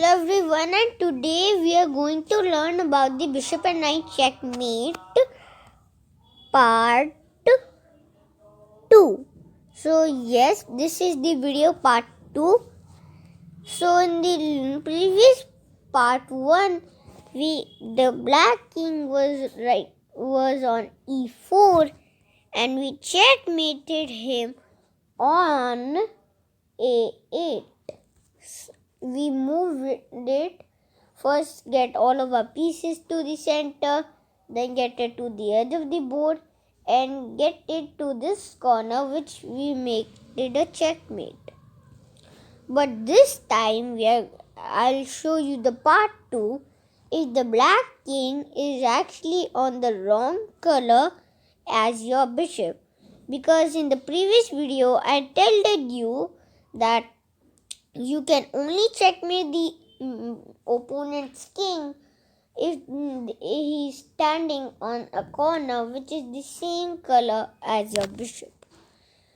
Hello everyone, and today we are going to learn about the bishop and knight checkmate part 2. So yes, this is the video part 2. So in the previous part 1, the black king was on e4 and we checkmated him on a8. We moved it. First get all of our pieces to the center, then get it to the edge of the board and get it to this corner, which we make it a checkmate. But this time I'll show you the part 2. If the black king is actually on the wrong color as your bishop, because in the previous video I told you that you can only checkmate the opponent's king if he's standing on a corner which is the same color as your bishop.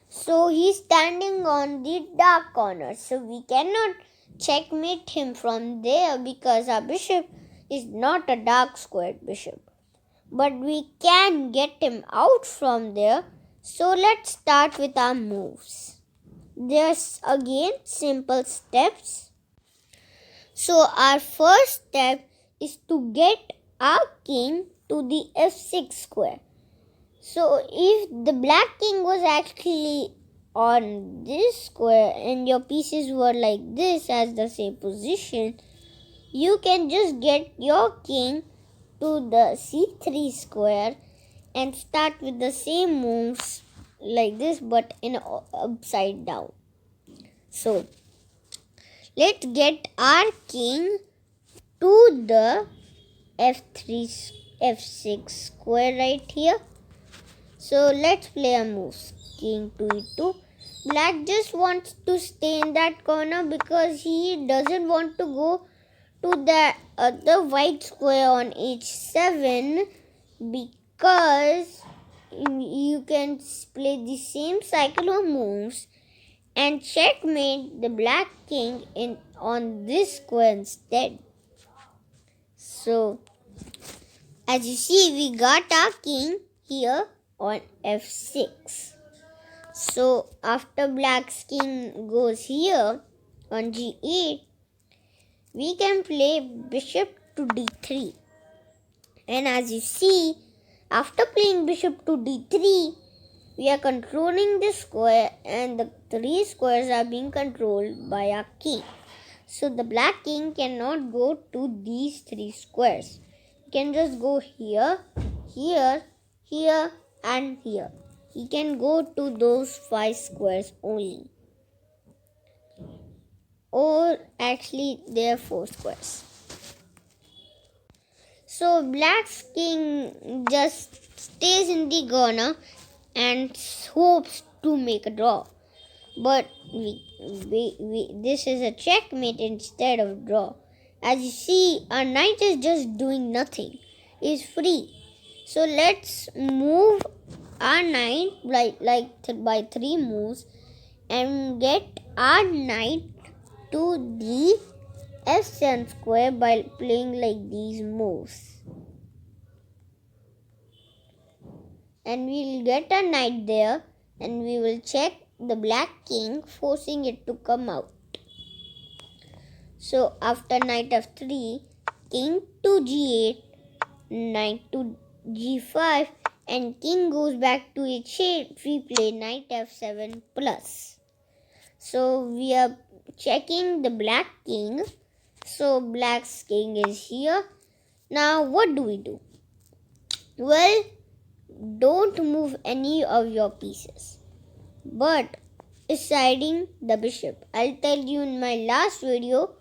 So he's standing on the dark corner. So we cannot checkmate him from there because our bishop is not a dark squared bishop. But we can get him out from there. So let's start with our moves. There's again simple steps. So our first step is to get our king to the f6 square. So if the black king was actually on this square and your pieces were like this as the same position, you can just get your king to the c3 square and start with the same moves like this but in upside down. So let's get our king to the f6 square right here. So let's play a move. King to e2. Black just wants to stay in that corner because he doesn't want to go to the other white square on h7, because you can play the same cycle of moves and checkmate the black king on this square instead. So as you see, we got our king here on f6. So after black's king goes here on g8, we can play bishop to d3. And as you see, after playing bishop to d3, we are controlling this square and the three squares are being controlled by our king. So the black king cannot go to these three squares. He can just go here, here, here and here. He can go to those 5 squares only. Or actually there are 4 squares. So black's king just stays in the corner and hopes to make a draw. But this is a checkmate instead of draw. As you see, our knight is just doing nothing. He's free. So let's move our knight by 3 moves and get our knight to the f7 square by playing like these moves. And we'll get a knight there and we will check the black king, forcing it to come out. So after knight f3, king to g8, knight to g5 and king goes back to h8, we play knight f7 plus. So we are checking the black king. So black's king is here. Now what do? Well, don't move any of your pieces, but deciding the bishop. I'll tell you in my last video,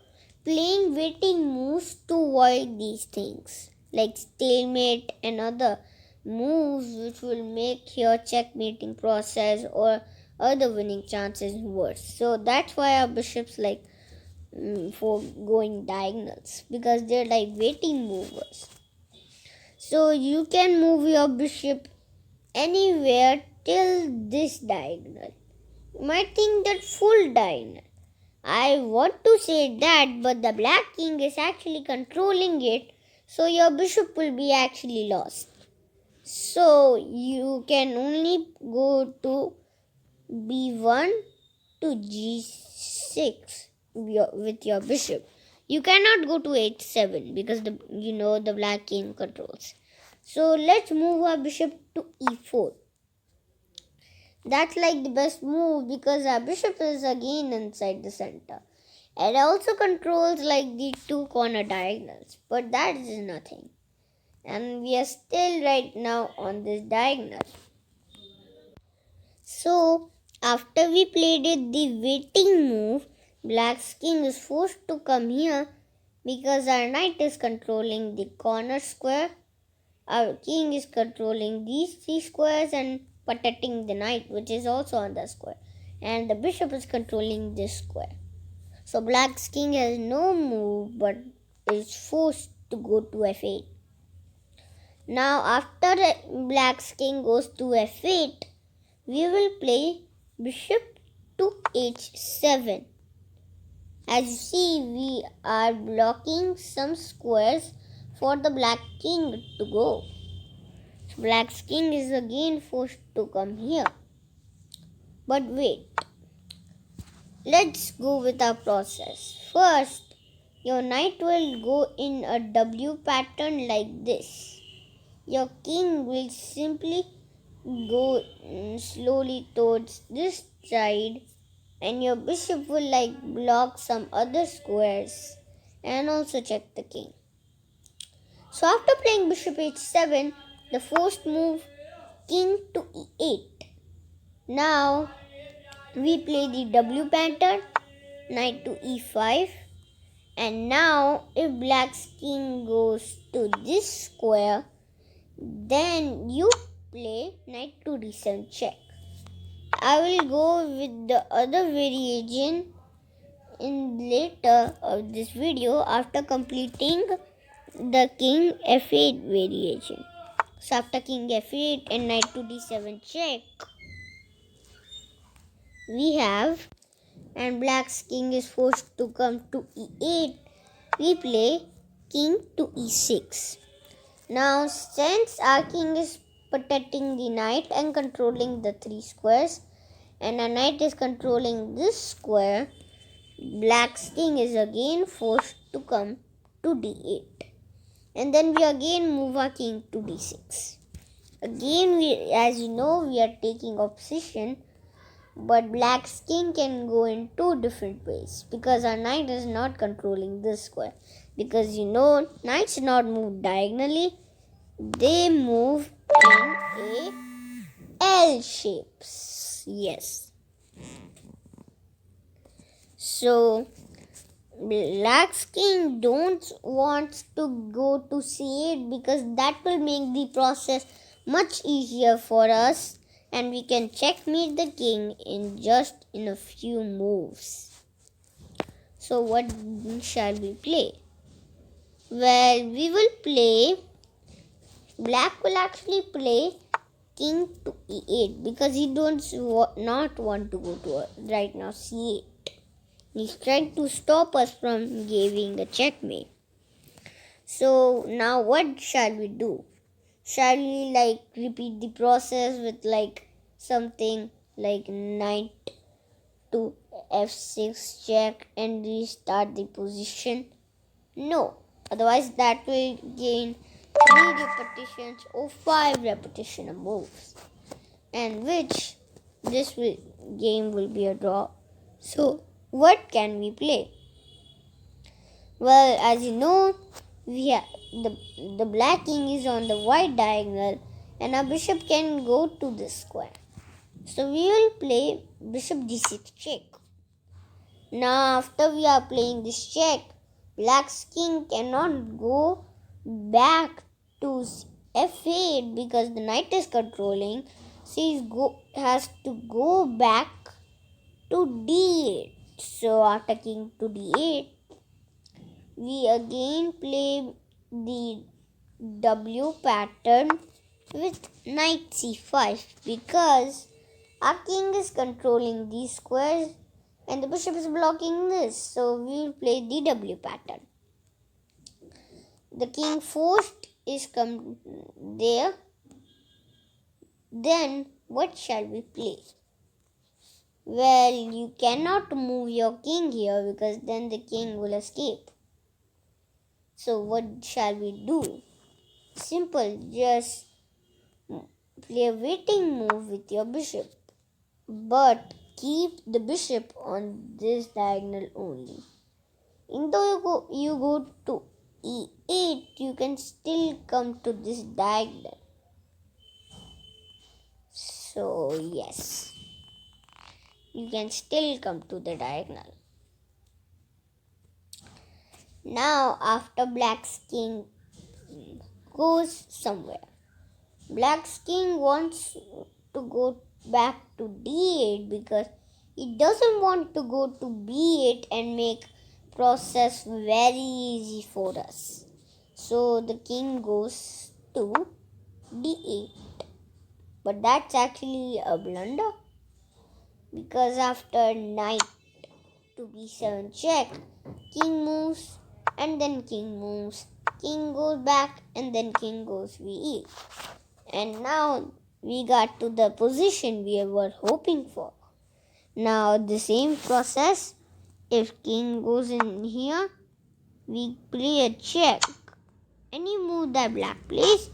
playing waiting moves to avoid these things like stalemate and other moves which will make your checkmating process or other winning chances worse. So that's why our bishops like for going diagonals, because they're like waiting movers. So you can move your bishop anywhere till this diagonal. You might think that full diagonal, I want to say that, but the black king is actually controlling it, so your bishop will be actually lost. So you can only go to b1 to g6 with your bishop. You cannot go to h7 because the black king controls. So let's move our bishop to e4. That's like the best move because our bishop is again inside the center. It also controls like the two corner diagonals, but that is nothing. And we are still right now on this diagonal. So after we played it the waiting move, black's king is forced to come here because our knight is controlling the corner square. Our king is controlling these three squares and protecting the knight, which is also on the square. And the bishop is controlling this square. So black's king has no move but is forced to go to f8. Now after black's king goes to f8, we will play bishop to h7. As you see, we are blocking some squares for the black king to go. So black's king is again forced to come here. But wait, let's go with our process. First, your knight will go in a W pattern like this. Your king will simply go slowly towards this side, and your bishop will like block some other squares and also check the king. So after playing bishop h7, the first move, king to e8. Now we play the W pattern, knight to e5. And now if black's king goes to this square, then you play knight to d7 check. I will go with the other variation in later of this video after completing the king f8 variation. So after king f8 and knight to d7 check, we have, and black's king is forced to come to e8, we play king to e6. Now since our king is protecting the knight and controlling the three squares, and our knight is controlling this square, black's king is again forced to come to d8. And then we again move our king to d6. Again, as you know, we are taking opposition, but black's king can go in two different ways because our knight is not controlling this square. Because knights not move diagonally, they move in a L shapes. Yes. So black's king don't want to go to c8 because that will make the process much easier for us, and we can checkmate the king in a few moves. So what shall we play? Well, we will play, black will actually play king to e8 because he not want to go to right now c8. He's trying to stop us from giving a checkmate. So now what shall we do? Shall we repeat the process with something like knight to f6 check and restart the position? No. Otherwise that will gain 3 repetitions or 5 repetition of moves, and which game will be a draw. So what can we play? Well, as you know, the black king is on the white diagonal and our bishop can go to this square. So we will play bishop d6 check. Now after we are playing this check, black's king cannot go back to f8 because the knight is controlling. So he has to go back to d8. So after king to d8, we again play the W pattern with knight c5 because our king is controlling these squares and the bishop is blocking this. So we will play the W pattern. The king forced is come there. Then what shall we play? Well, you cannot move your king here because then the king will escape. So what shall we do? Simple, just play a waiting move with your bishop. But keep the bishop on this diagonal only. Even though you go to e8, you can still come to this diagonal. So yes, you can still come to the diagonal. Now after black's king goes somewhere, black's king wants to go back to d8 because he doesn't want to go to b8 and make process very easy for us. So the king goes to d8. But that's actually a blunder because after knight to b7 check, king moves and then king moves, king goes back and then king goes v8. And now we got to the position we were hoping for. Now the same process, if king goes in here, we play a check. Any move that black plays,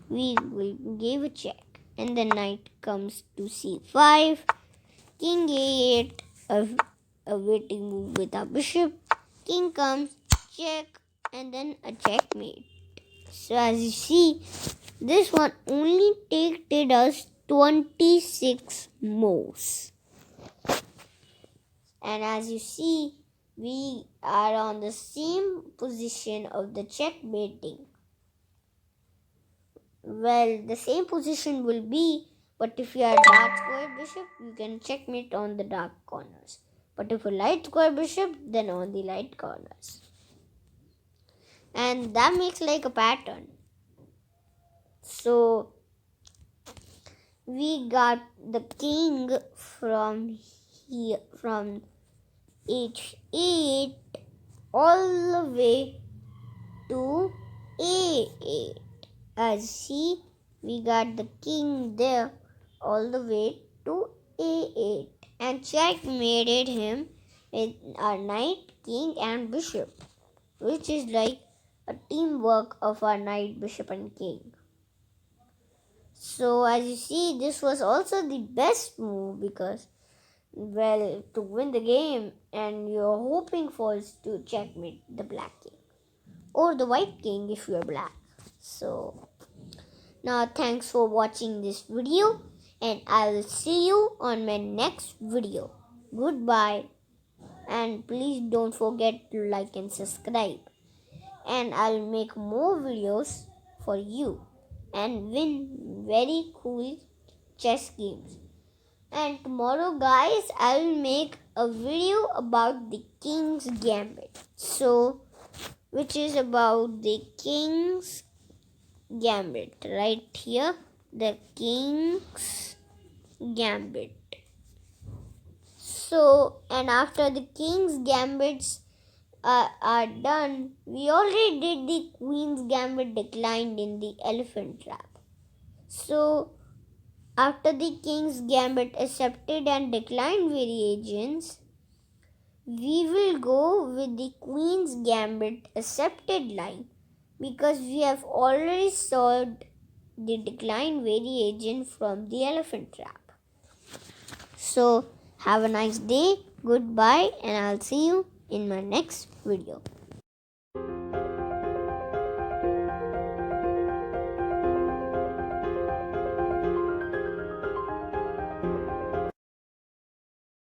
we will give a check. And the knight comes to c5, king a8, a waiting move with our bishop, king comes, check, and then a checkmate. So as you see, this one only takes us 26 moves. And as you see, we are on the same position of the checkmating. Well, the same position will be, but if you are dark square bishop, you can checkmate on the dark corners. But if you light square bishop, then on the light corners. And that makes like a pattern. So we got the king from here, from h8 all the way to a8. As you see, we got the king there all the way to a8 and checkmated him with our knight, king and bishop, which is like a teamwork of our knight, bishop and king. So as you see, this was also the best move because, well, to win the game and you're hoping for is to checkmate the black king or the white king if you're black. So now thanks for watching this video and I will see you on my next video. Goodbye, and please don't forget to like and subscribe, and I'll make more videos for you and win very cool chess games. And tomorrow guys, I'll make a video about the King's Gambit. So which is about the King's Gambit right here, the King's Gambit. So, and after the King's Gambits are done, we already did the Queen's Gambit declined in the elephant trap. So after the King's Gambit accepted and declined variations, we will go with the Queen's Gambit accepted line because we have already solved the decline variation from the elephant trap. So have a nice day, goodbye, and I'll see you in my next video.